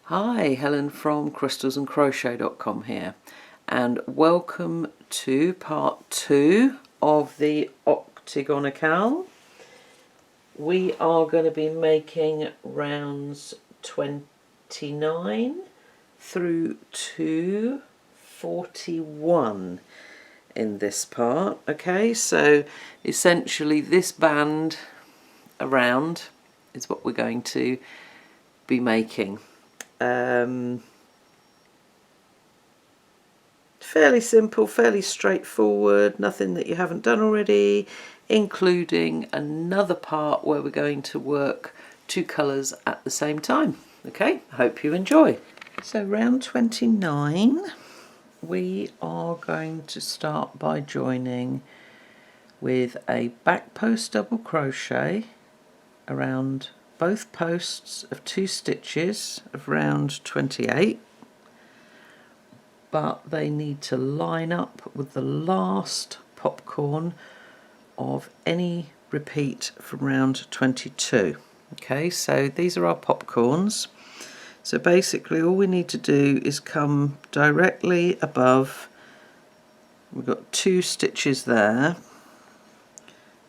Hi, Helen from crystalsandcrochet.com here, and welcome to part 2 of the Octagonical. We are going to be making rounds 29 through to 41 in this part. Okay, so essentially this band around is what we're going to be making. Fairly simple, fairly straightforward, nothing that you haven't done already, including another part where we're going to work two colours at the same time. Okay, hope you enjoy. So round 29, we are going to start by joining with a back post double crochet around both posts of 2 stitches of round 28, but they need to line up with the last popcorn of any repeat from round 22. Okay, so these are our popcorns. So basically all we need to do is come directly above. We've got 2 stitches there,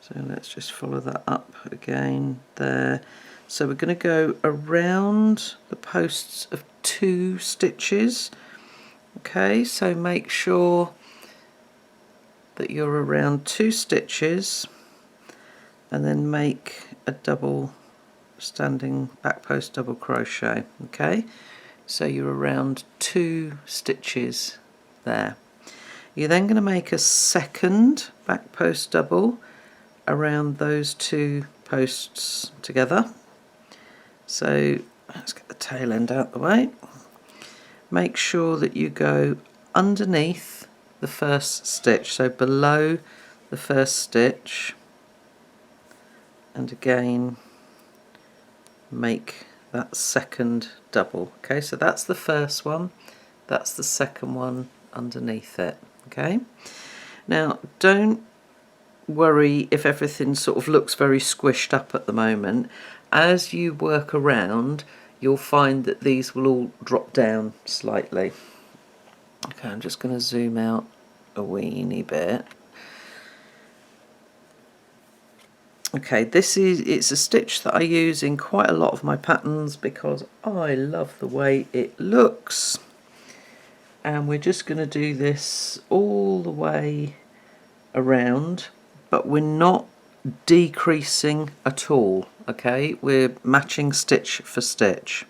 so let's just follow that up again there. So we're going to go around the posts of 2 stitches. Okay, so make sure that you're around 2 stitches and then make a double standing back post double crochet. Okay, so you're around 2 stitches there. You're then going to make a second back post double around those 2 posts together. So let's get the tail end out the way. Make sure that you go underneath the first stitch, so below the first stitch, and again make that second double. Okay, so that's the first one, that's the second one underneath it. Okay, now don't worry if everything sort of looks very squished up at the moment. As you work around, you'll find that these will all drop down slightly. Okay, I'm just going to zoom out a weeny bit. Okay, it's a stitch that I use in quite a lot of my patterns because I love the way it looks. And we're just going to do this all the way around, but we're not decreasing at all. Okay, we're matching stitch for stitch.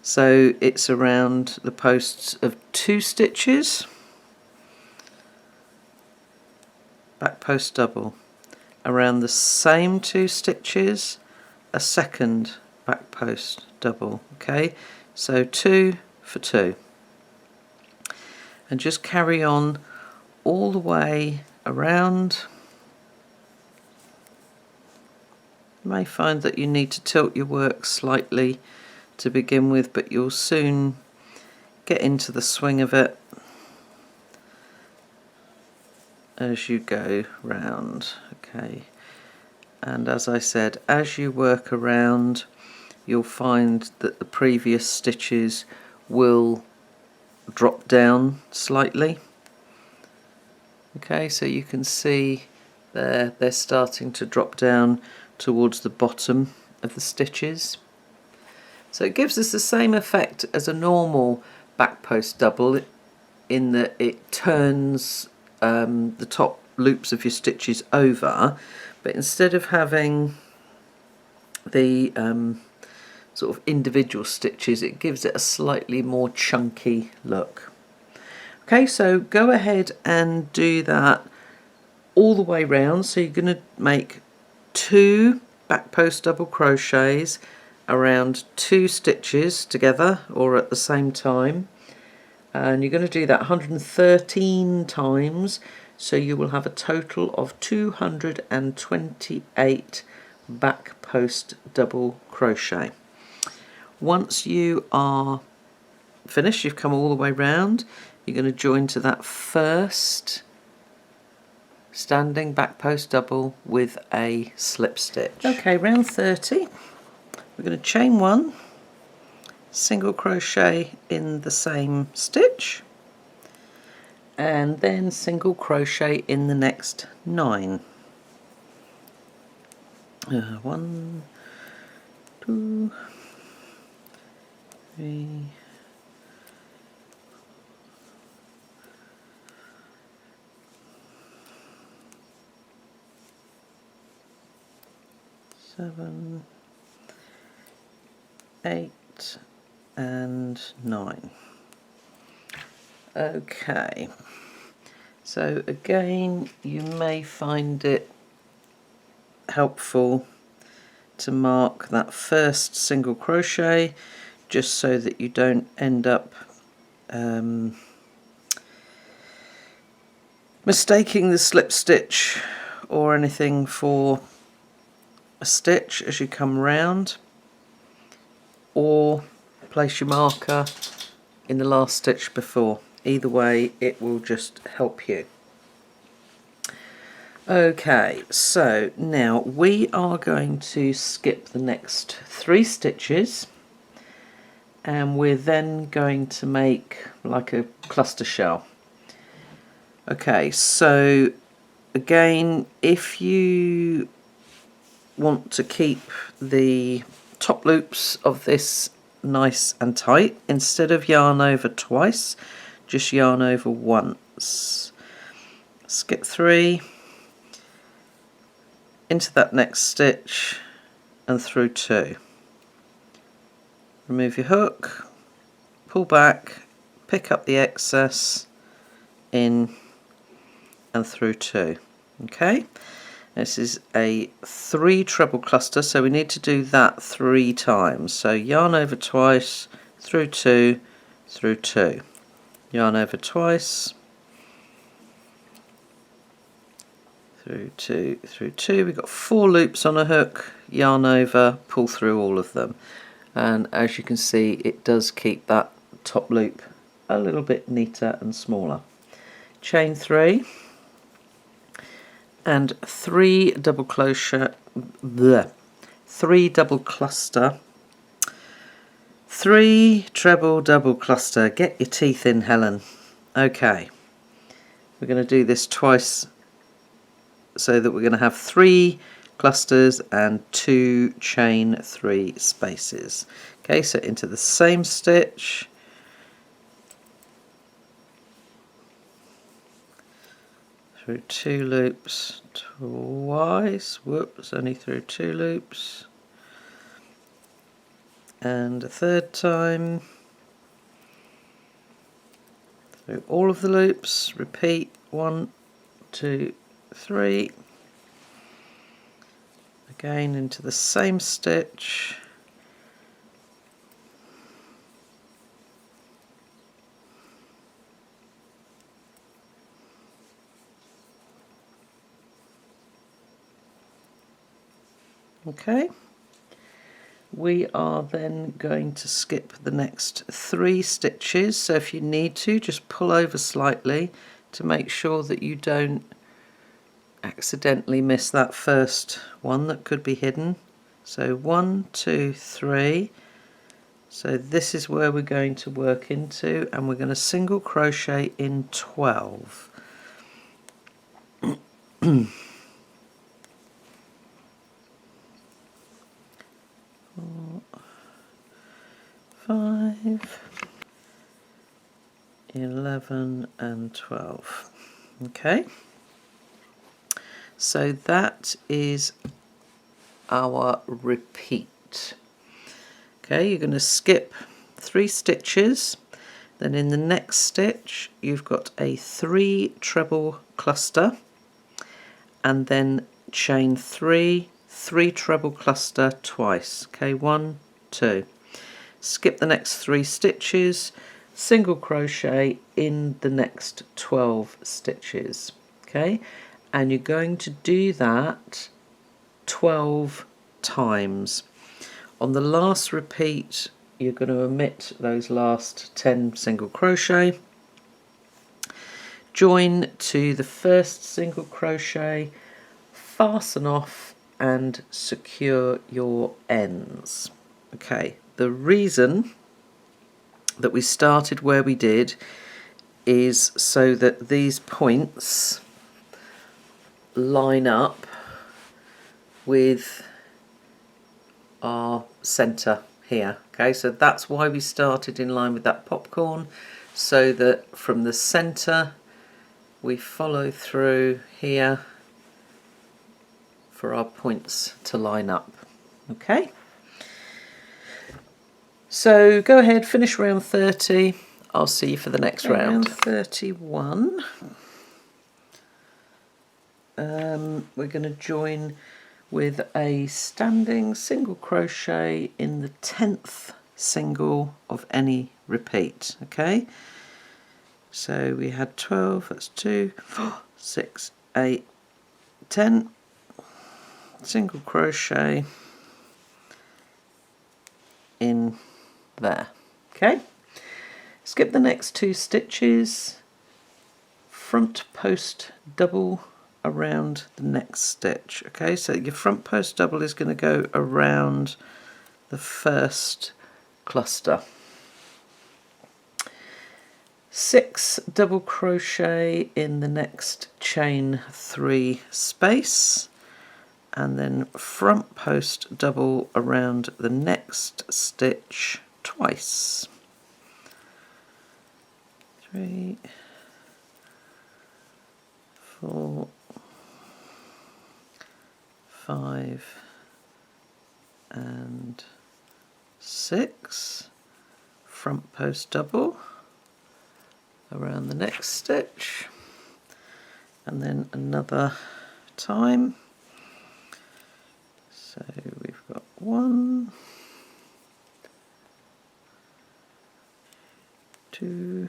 So it's around the posts of 2 stitches, back post double, around the same 2 stitches, a second back post double. Okay, so 2 for 2, and just carry on all the way around. You may find that you need to tilt your work slightly to begin with, but you'll soon get into the swing of it as you go round. Okay, and as I said, as you work around, you'll find that the previous stitches will drop down slightly. Okay, so you can see they're starting to drop down towards the bottom of the stitches. So it gives us the same effect as a normal back post double in that it turns the top loops of your stitches over, but instead of having the sort of individual stitches, it gives it a slightly more chunky look. Okay, so go ahead and do that all the way round. So you're going to make 2 back post double crochets around 2 stitches together or at the same time, and you're going to do that 113 times, so you will have a total of 228 back post double crochet. Once you are finished, you've come all the way round, you're going to join to that first standing back post double with a slip stitch. Okay, round 30, we're going to chain 1, single crochet in the same stitch, and then single crochet in the next 9. 1, 2, 3, 7, 8 and 9. Okay, so again you may find it helpful to mark that first single crochet, just so that you don't end up mistaking the slip stitch or anything for a stitch as you come round, or place your marker in the last stitch before. Either way, it will just help you. Okay, so now we are going to skip the next 3 stitches, and we're then going to make like a cluster shell. Okay, so again, if you want to keep the top loops of this nice and tight, instead of yarn over twice, just yarn over once. Skip 3 into that next stitch and through 2. Remove your hook, pull back, pick up the excess, in and through 2. Okay, this is a 3 treble cluster, so we need to do that 3 times. So yarn over twice, through 2, through 2. Yarn over twice, through 2, through 2. We've got 4 loops on a hook, yarn over, pull through all of them. And as you can see, it does keep that top loop a little bit neater and smaller. Chain 3 and 3 double crochet, 3 double cluster, 3 treble double cluster. Get your teeth in, Helen. Okay, we're going to do this twice, so that we're going to have 3 clusters and 2 chain 3 spaces. Okay, so into the same stitch, through 2 loops twice, whoops, only through 2 loops, and a third time, through all of the loops, repeat, 1, 2, 3, again into the same stitch, okay. We are then going to skip the next 3 stitches, so if you need to, just pull over slightly to make sure that you don't accidentally miss that first one that could be hidden. So 1, 2, 3. So this is where we're going to work into, and we're going to single crochet in 12. 5, 11 and 12. Okay, so that is our repeat. Okay, you're going to skip 3 stitches, then in the next stitch you've got a 3 treble cluster, and then chain 3, 3 treble cluster twice. Okay, 1, 2. Skip the next 3 stitches, single crochet in the next 12 stitches. Okay, and you're going to do that 12 times. On the last repeat, you're going to omit those last 10 single crochet, join to the first single crochet, fasten off and secure your ends. Okay, the reason that we started where we did is so that these points line up with our centre here. Okay, so that's why we started in line with that popcorn, so that from the centre we follow through here for our points to line up. Okay, so go ahead, finish round 30. I'll see you for the next round. Round 31. We're going to join with a standing single crochet in the 10th single of any repeat. Okay, so we had 12, that's 2, 4, 6, 8, 10, single crochet in there. Okay, skip the next 2 stitches, front post double around the next stitch. Okay, so your front post double is going to go around the first cluster. 6 double crochet in the next chain 3 space, and then front post double around the next stitch twice. 3, 4, 5 and 6, front post double around the next stitch, and then another time. So we've got 1, 2,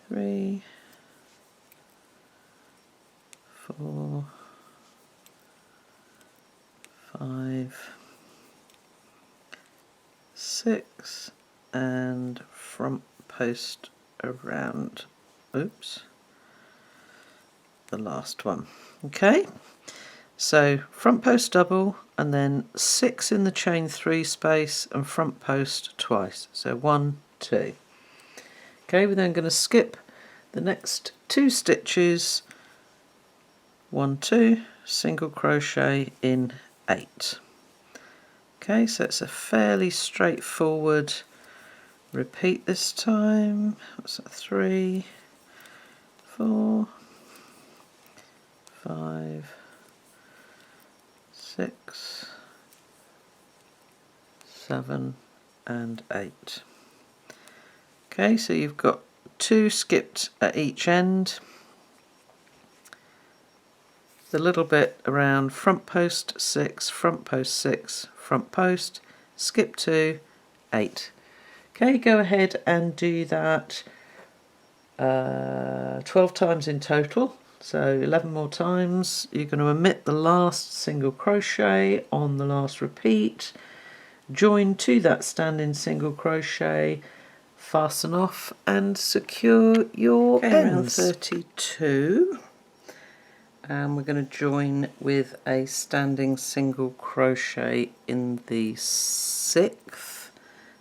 3, 4, 5, 6, and front post around, oops, the last one. Okay, so front post double and then 6 in the chain 3 space and front post twice, so 1, 2. Okay, we're then going to skip the next 2 stitches, 1, 2, single crochet in 8. Okay, so it's a fairly straightforward repeat this time. What's that? 3, 4, 5, 6, 7 and 8. Okay, so you've got 2 skipped at each end. The little bit around front post 6, front post 6, front post, skip 2, 8. Okay, go ahead and do that 12 times in total, so 11 more times. You're going to omit the last single crochet on the last repeat, join to that standing single crochet, fasten off and secure your ends. Round 32, and we're going to join with a standing single crochet in the 6th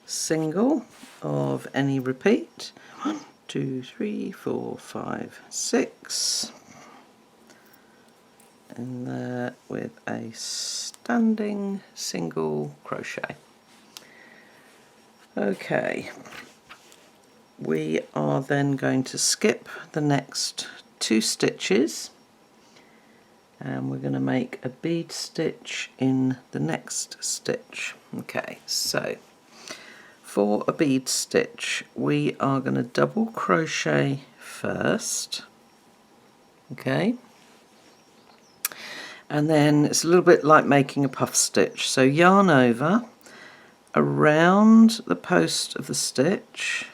single of any repeat. 1, 2, 3, 4, 5, 6, in there with a standing single crochet. Okay, we are then going to skip the next 2 stitches, and we're going to make a bead stitch in the next stitch. Okay, so for a bead stitch we are going to double crochet first, okay, and then it's a little bit like making a puff stitch, so yarn over around the post of the stitch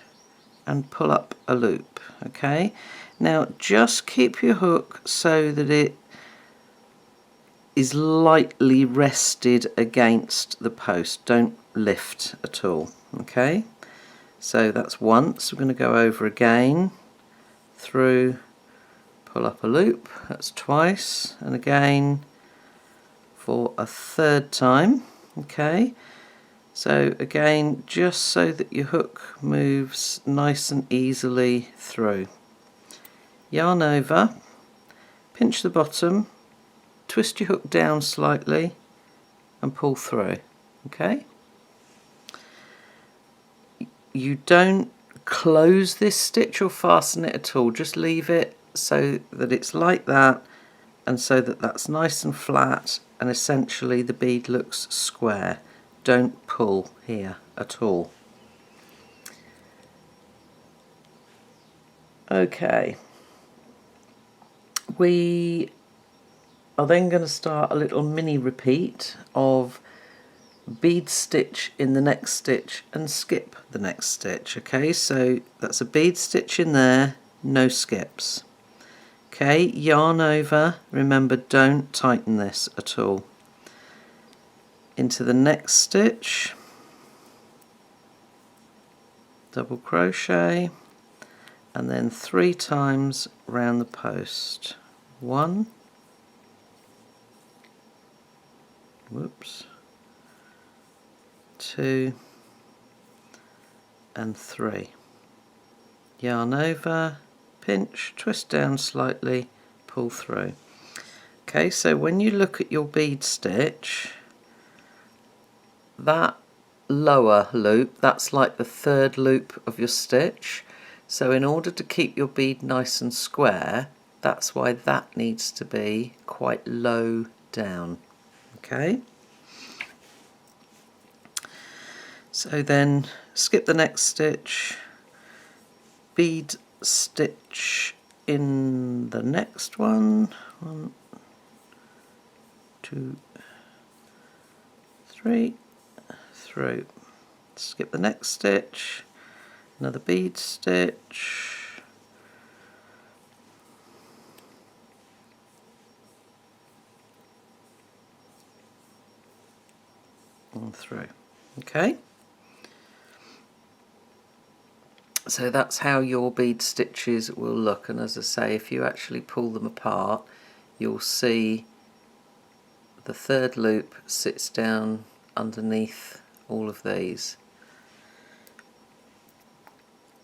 and pull up a loop. Okay, now just keep your hook so that it is lightly rested against the post, don't lift at all. Okay, so that's once. We're going to go over again, through, pull up a loop, that's twice, and again for a 3rd time. Okay, So again, just so that your hook moves nice and easily through. Yarn over, pinch the bottom, twist your hook down slightly and pull through. Okay? You don't close this stitch or fasten it at all, just leave it so that it's like that and so that that's nice and flat and essentially the bead looks square. Don't pull here at all. Okay, we are then going to start a little mini repeat of bead stitch in the next stitch and skip the next stitch. Okay, so that's a bead stitch in there, no skips. Okay, yarn over, remember don't tighten this at all. Into the next stitch, double crochet, and then 3 times round the post. 1, whoops, 2 and 3. Yarn over, pinch, twist down slightly, pull through. Okay, so when you look at your bead stitch, that lower loop, that's like the 3rd loop of your stitch. So in order to keep your bead nice and square, that's why that needs to be quite low down. Okay, so then skip the next stitch, bead stitch in the next one, 1, 2, 3, through, skip the next stitch, another bead stitch, and through. Okay, so that's how your bead stitches will look, and as I say, if you actually pull them apart you'll see the 3rd loop sits down underneath all of these.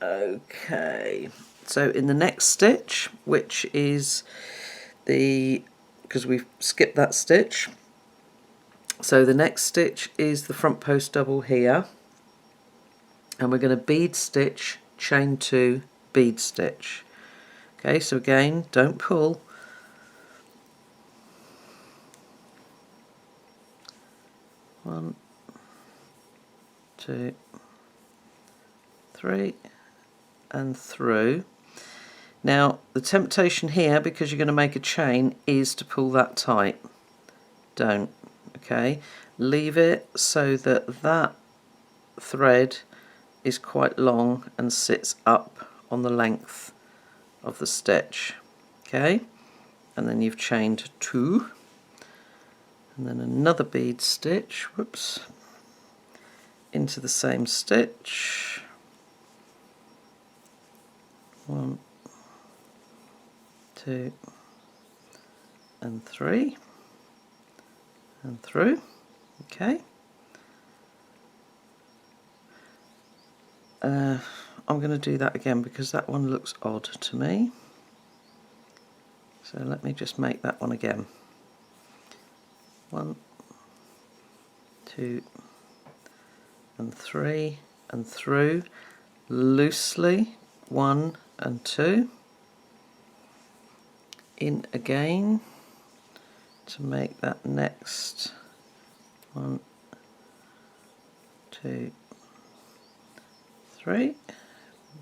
Okay, so in the next stitch, which is because we've skipped that stitch, so the next stitch is the front post double here, and we're going to bead stitch, chain 2, bead stitch. Okay, so again, don't pull. 1, 2, 3, and through. Now the temptation here, because you're going to make a chain, is to pull that tight. Don't. Okay, leave it so that that thread is quite long and sits up on the length of the stitch. Okay, and then you've chained 2, and then another bead stitch, whoops, into the same stitch, 1, 2 and 3, and through. Okay, I'm going to do that again because that one looks odd to me, so let me just make that one again. 1, 2 and 3 and through, loosely, 1 and 2, in again to make that next 1, 2, 3,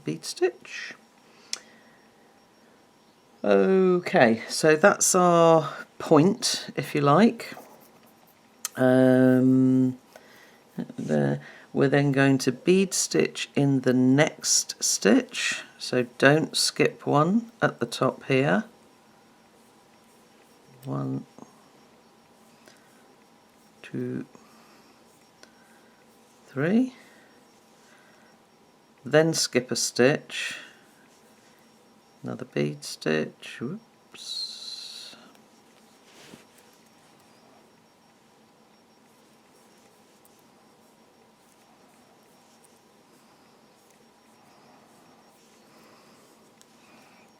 bead stitch. Okay, so that's our point, if you like. We're then going to bead stitch in the next stitch, so don't skip one at the top here. 1, 2, 3, then skip a stitch, another bead stitch, whoops,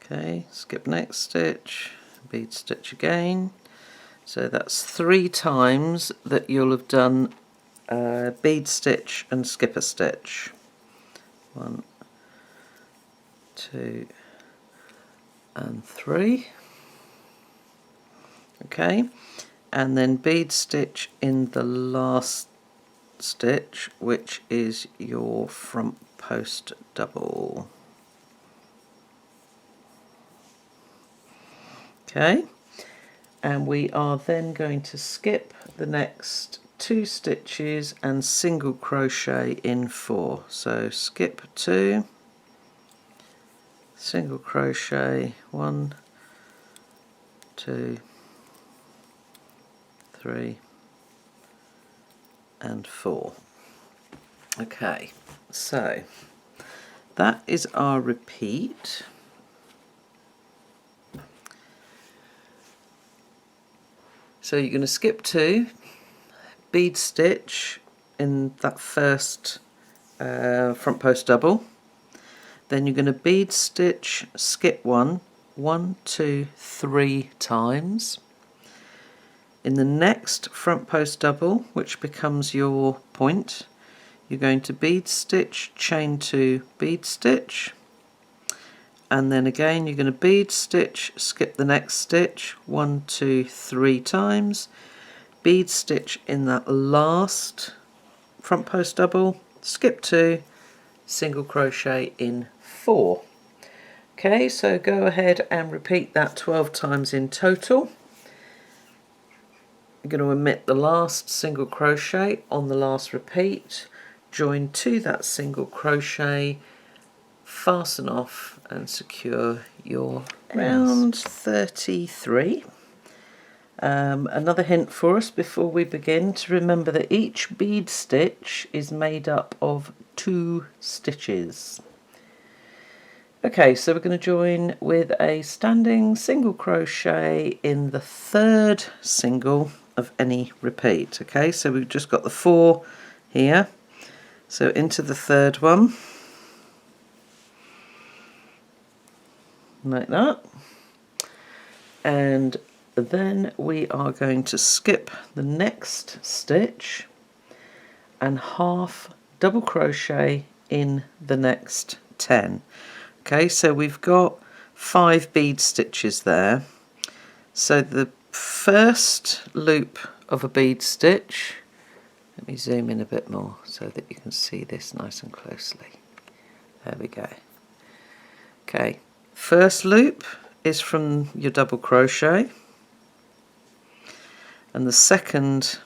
Okay, skip next stitch, bead stitch again. So that's 3 times that you'll have done bead stitch and skip a stitch. 1, 2 and 3. Okay, and then bead stitch in the last stitch, which is your front post double. Okay, and we are then going to skip the next 2 stitches and single crochet in 4. So skip 2, single crochet 1, 2, 3 and 4. Okay, so that is our repeat. So you're going to skip 2, bead stitch in that first front post double, then you're going to bead stitch, skip 1, 1, 2, 3 times. In the next front post double, which becomes your point, you're going to bead stitch, chain 2, bead stitch, and then again you're going to bead stitch, skip the next stitch 1, 2, 3 times, bead stitch in that last front post double, skip 2, single crochet in 4. Okay, so go ahead and repeat that 12 times in total. You're going to omit the last single crochet on the last repeat, join to that single crochet, fasten off and secure your round 33. Another hint for us before we begin, to remember that each bead stitch is made up of 2 stitches. Okay, so we're going to join with a standing single crochet in the 3rd single of any repeat. Okay, so we've just got the 4 here, so into the 3rd one, like that, and then we are going to skip the next stitch and half double crochet in the next 10. Okay, so we've got 5 bead stitches there. So the first loop of a bead stitch, let me zoom in a bit more so that you can see this nice and closely. There we go. Okay, first loop is from your double crochet, and the second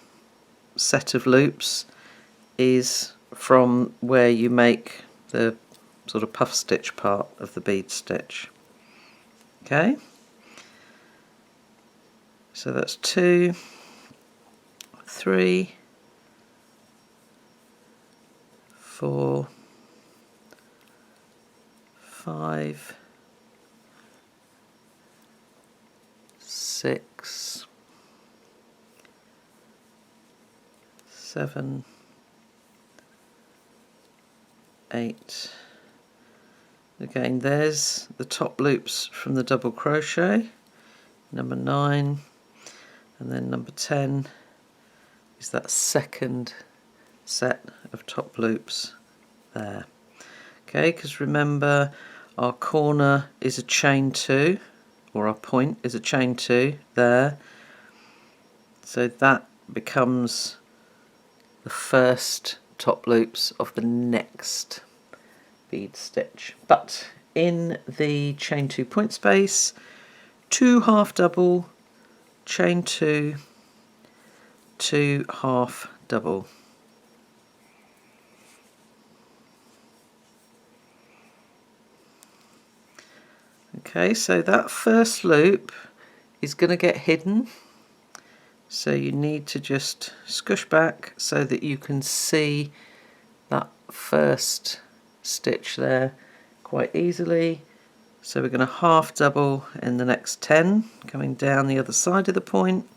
set of loops is from where you make the sort of puff stitch part of the bead stitch. Okay, so that's 2, 3, 4, 5, 6, 7, 8. Again, there's the top loops from the double crochet, number 9, and then number 10 is that second set of top loops there. Okay, because remember our corner is a chain 2, or our point is a chain 2 there, so that becomes the first top loops of the next bead stitch. But in the chain 2 point space, 2 half double, chain 2, 2 half double. Okay, so that first loop is going to get hidden, so you need to just scush back so that you can see that first stitch there quite easily. So we're going to half double in the next 10, coming down the other side of the point.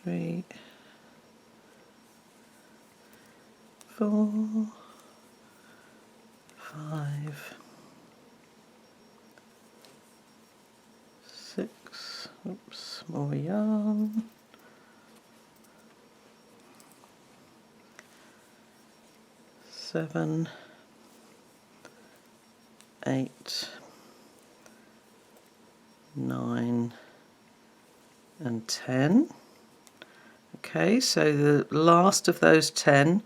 Three, 4, 5, 6, oops, more yarn, 7, 8, 9 and 10. Okay, so the last of those 10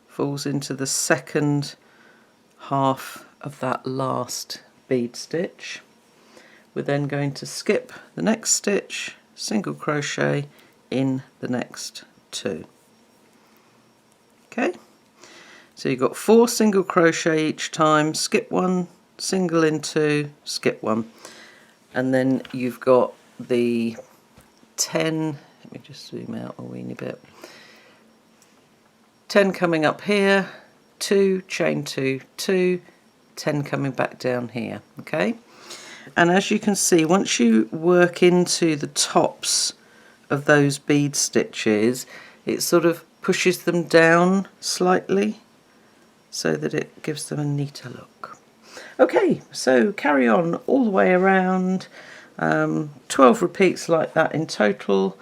falls into the second half of that last bead stitch. We're then going to skip the next stitch, single crochet in the next 2. Okay, so you've got 4 single crochet each time, skip 1, single in 2, skip 1, and then you've got the 10, let me just zoom out a weeny bit, 10 coming up here, 2, chain 2, 2, 10 coming back down here, okay? And as you can see, once you work into the tops of those bead stitches, it sort of pushes them down slightly so that it gives them a neater look. Okay, so carry on all the way around, 12 repeats like that in total.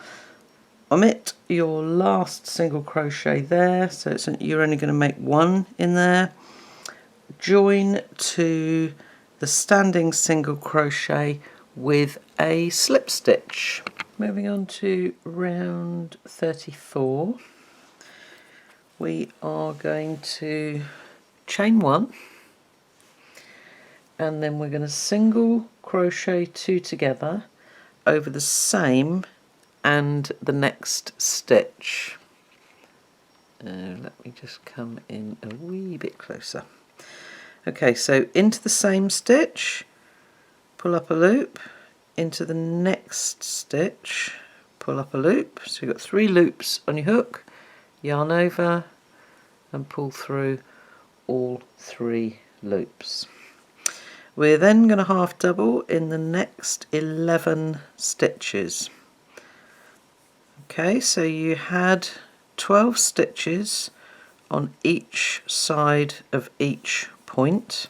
Omit your last single crochet there, so you're only going to make 1 in there. Join to the standing single crochet with a slip stitch. Moving on to round 34, we are going to chain 1, and then we're going to single crochet 2 together over the same and the next stitch. Let me just come in a wee bit closer. Okay, so into the same stitch, pull up a loop, into the next stitch, pull up a loop. So you've got 3 loops on your hook, yarn over and pull through all 3 loops. We're then going to half double in the next 11 stitches. Okay, so you had 12 stitches on each side of each point,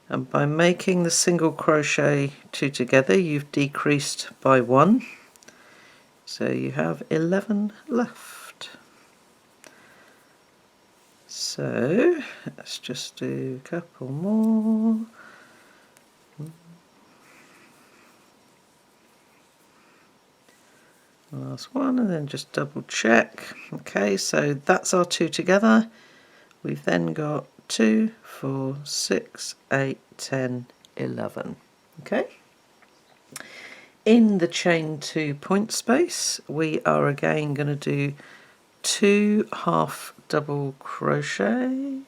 and by making the single crochet 2 together you've decreased by 1, so you have 11 left. So let's just do a couple more. Last one, and then just double check. Okay, so that's our 2 together. We've then got 2, 4, 6, 8, 10, 11. Okay. In the chain 2 point space, we are again going to do 2 half double crochet,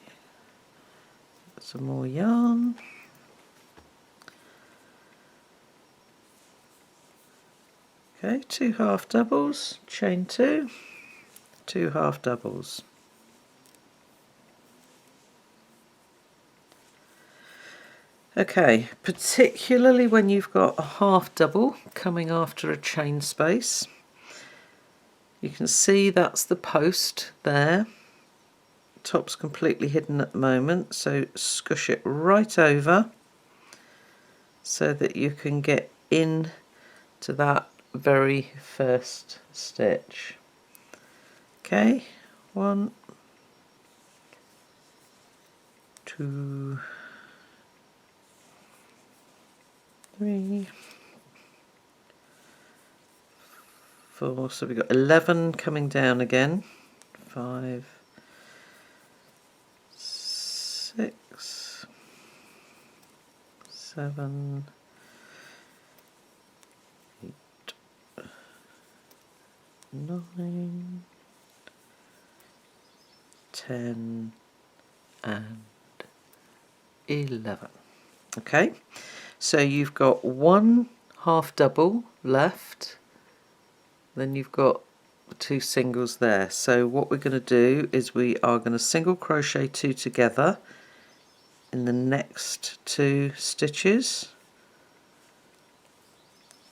some more yarn, okay, 2 half doubles, chain 2, 2 half doubles. Okay, particularly when you've got a half double coming after a chain space, you can see that's the post there. Top's completely hidden at the moment, so scush it right over so that you can get in to that very first stitch. Okay, 1, 2, 3, 4, so we've got 11 coming down again, 5, 6, 7, 8, 9, 10 and 11. Okay, so you've got 1 half double left, then you've got 2 singles there. So what we're going to do is we are going to single crochet 2 together in the next 2 stitches,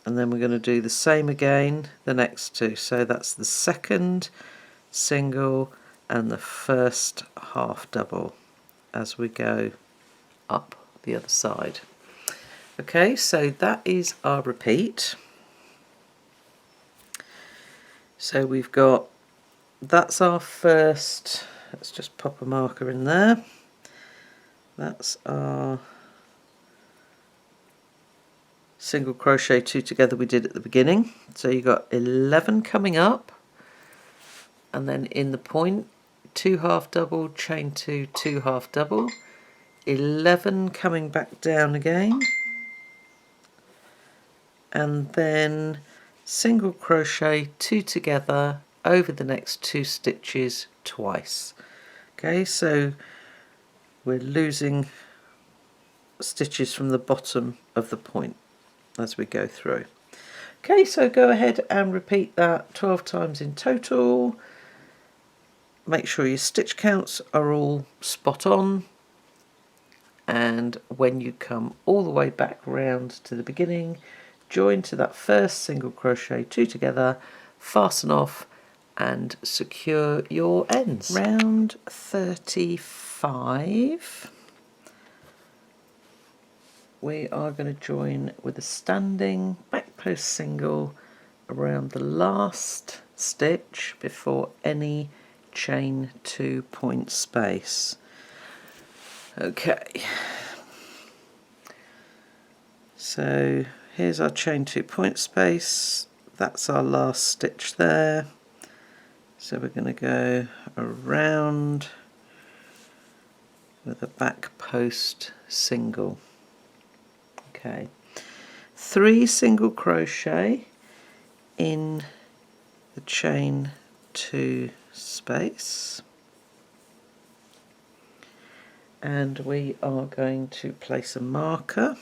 and then we're going to do the same again the next 2. So that's the second single and the first half double as we go up the other side. Okay, so that is our repeat. So we've got, that's our first, let's just pop a marker in there. That's our single crochet 2 together we did at the beginning. So you got 11 coming up, and then in the point 2 half double, chain 2, 2 half double, 11 coming back down again, and then single crochet 2 together over the next 2 stitches twice. Okay, so we're losing stitches from the bottom of the point as we go through. Okay, so go ahead and repeat that 12 times in total. Make sure your stitch counts are all spot on, and when you come all the way back round to the beginning, join to that first single crochet 2 together, fasten off and secure your ends. Round 35, we are going to join with a standing back post single around the last stitch before any chain 2 point space. Okay, so here's our chain 2 point space, that's our last stitch there. So we're going to go around with a back post single. Okay, 3 single crochet in the chain 2 space, and we are going to place a marker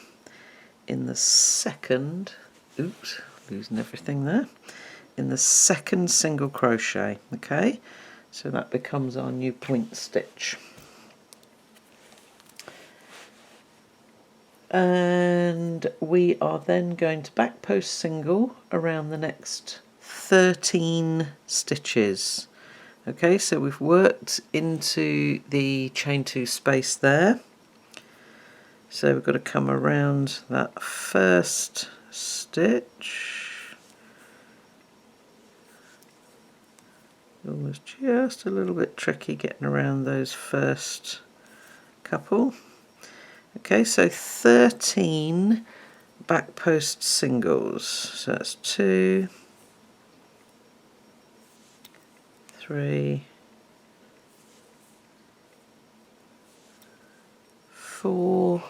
in the second, oops, losing everything there, in the second single crochet. Okay, so that becomes our new point stitch. And we are then going to back post single around the next 13 stitches. Okay, so we've worked into the chain 2 space there. So we've got to come around that first stitch. It was just a little bit tricky getting around those first couple. Okay, so 13 back post singles. So that's 2, 3, 4,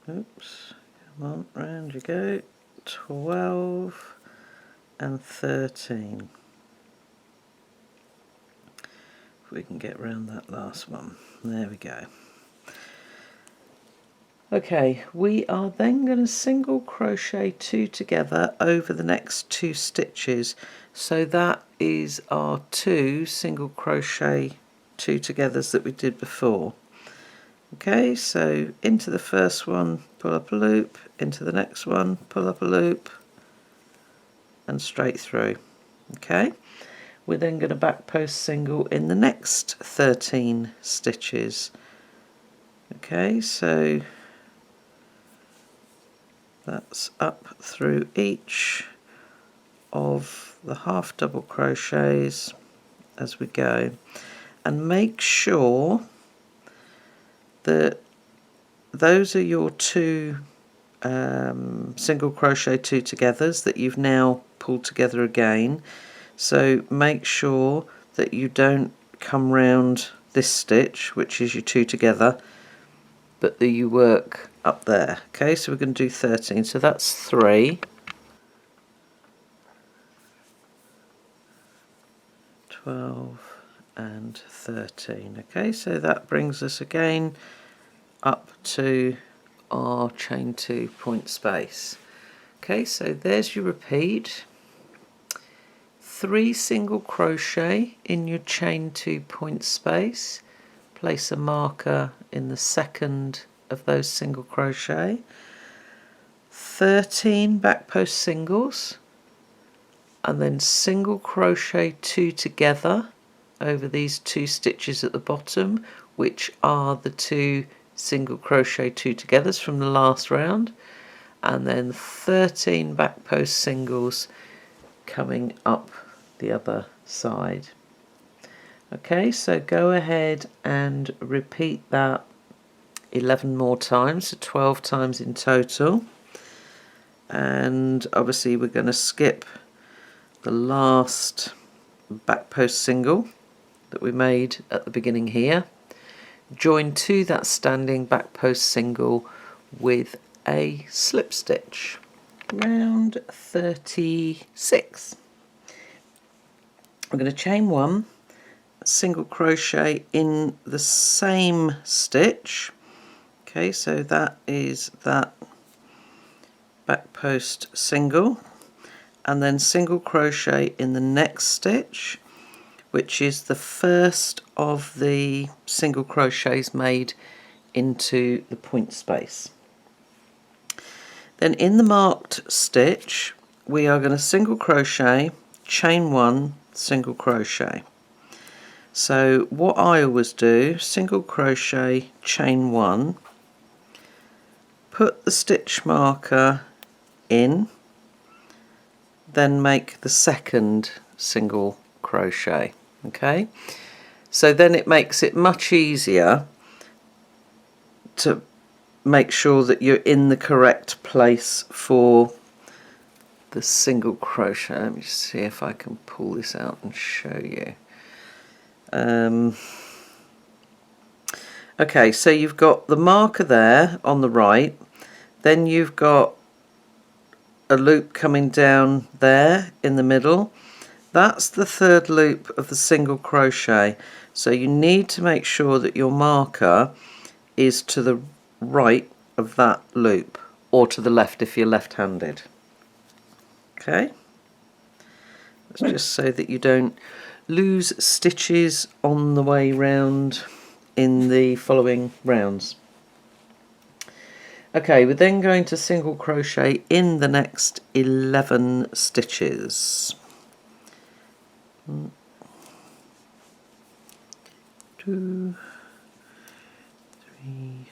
oops, come on, round you go, 12 and 13. If we can get round that last one, there we go. Okay, we are then going to single crochet 2 together over the next 2 stitches. So that is our 2 single crochet 2 togethers that we did before. Okay, so into the first one, pull up a loop, into the next one, pull up a loop, and straight through. Okay, we're then going to back post single in the next 13 stitches. Okay, so that's up through each of the half double crochets as we go, and make sure that those are your 2 single crochet 2 togethers that you've now pulled together again. So make sure that you don't come round this stitch, which is your 2 together, but that you work up there. Okay, so we're going to do 13, so that's 3, 12 and 13. Okay, so that brings us again up to our chain 2 point space. Okay, so there's your repeat. 3 single crochet in your chain 2 point space, place a marker in the second of those single crochet, 13 back post singles and then single crochet 2 together over these 2 stitches at the bottom, which are the 2 single crochet 2 togethers from the last round, and then 13 back post singles coming up the other side. Okay, so go ahead and repeat that 11 more times, so 12 times in total. And obviously we're going to skip the last back post single that we made at the beginning here. Join to that standing back post single with a slip stitch. Round 36. I'm going to chain 1, single crochet in the same stitch. Okay, so that is that back post single, and then single crochet in the next stitch, which is the first of the single crochets made into the point space. Then in the marked stitch we are going to single crochet, chain 1, single crochet. So what I always do, single crochet, chain 1, put the stitch marker in, then make the second single crochet. Okay, so then it makes it much easier to make sure that you're in the correct place for the single crochet. Let me just see if I can pull this out and show you. Okay, so you've got the marker there on the right, then you've got a loop coming down there in the middle. That's the third loop of the single crochet, so you need to make sure that your marker is to the right of that loop, or to the left if you're left-handed. Okay, that's just so that you don't lose stitches on the way round in the following rounds. Okay, we're then going to single crochet in the next 11 stitches. 1, 2, 3,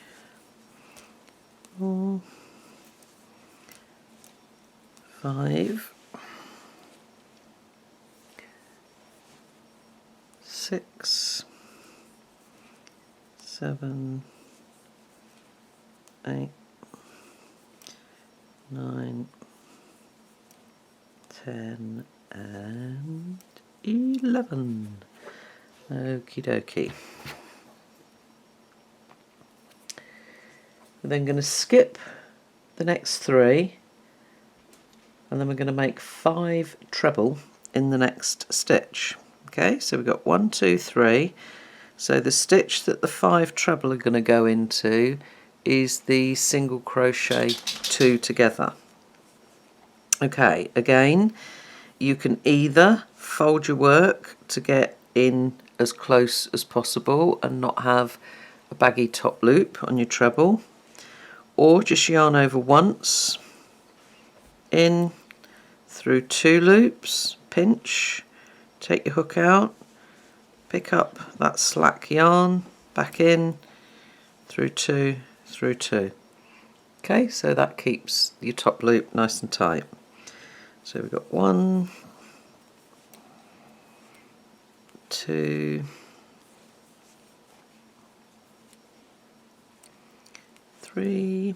4, 5, 6, 7, 8, 9, 10 and 11. Okie dokie. We're then going to skip the next 3, and then we're going to make 5 treble in the next stitch. Okay, so we've got 1, 2, 3. So the stitch that the 5 treble are going to go into is the single crochet 2 together. Okay, again, you can either fold your work to get in as close as possible and not have a baggy top loop on your treble, or just yarn over once, in through 2 loops, pinch, take your hook out, pick up that slack yarn, back in, through 2, through 2. Okay, so that keeps your top loop nice and tight. So we've got 1, 2, 3,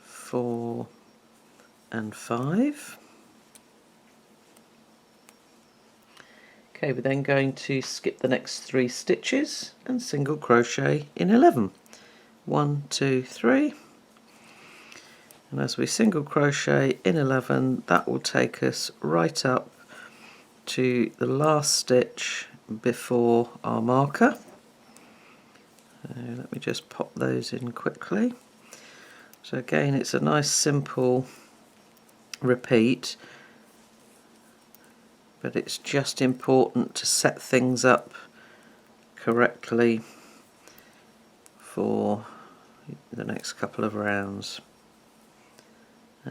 4 and 5. Okay, we're then going to skip the next 3 stitches and single crochet in 11. 1, 2, 3. And as we single crochet in 11, that will take us right up to the last stitch before our marker. Let me just pop those in quickly. So again, it's a nice simple repeat, but it's just important to set things up correctly for the next couple of rounds.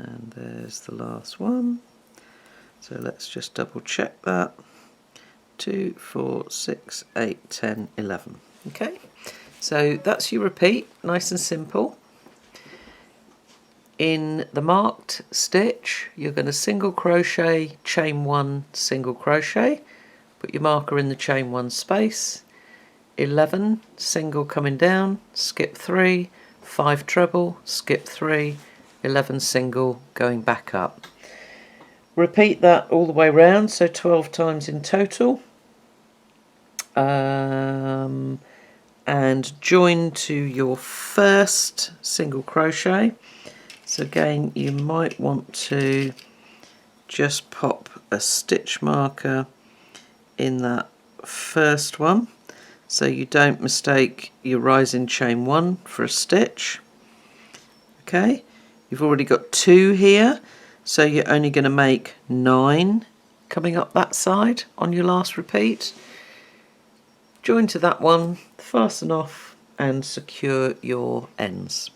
and there's the last one. So let's just double check that. 2, 4, 6, 8, 10, 11. Okay, so that's your repeat, nice and simple. In the marked stitch, you're going to single crochet, chain 1, single crochet, put your marker in the chain 1 space, 11 single coming down, skip 3, 5 treble, skip 3, 11 single going back up. Repeat that all the way round, so 12 times in total. And join to your first single crochet. So again, you might want to just pop a stitch marker in that first one so you don't mistake your rising chain 1 for a stitch. Okay, you've already got 2 here, so you're only going to make 9 coming up that side on your last repeat. Join to that one, fasten off and secure your ends.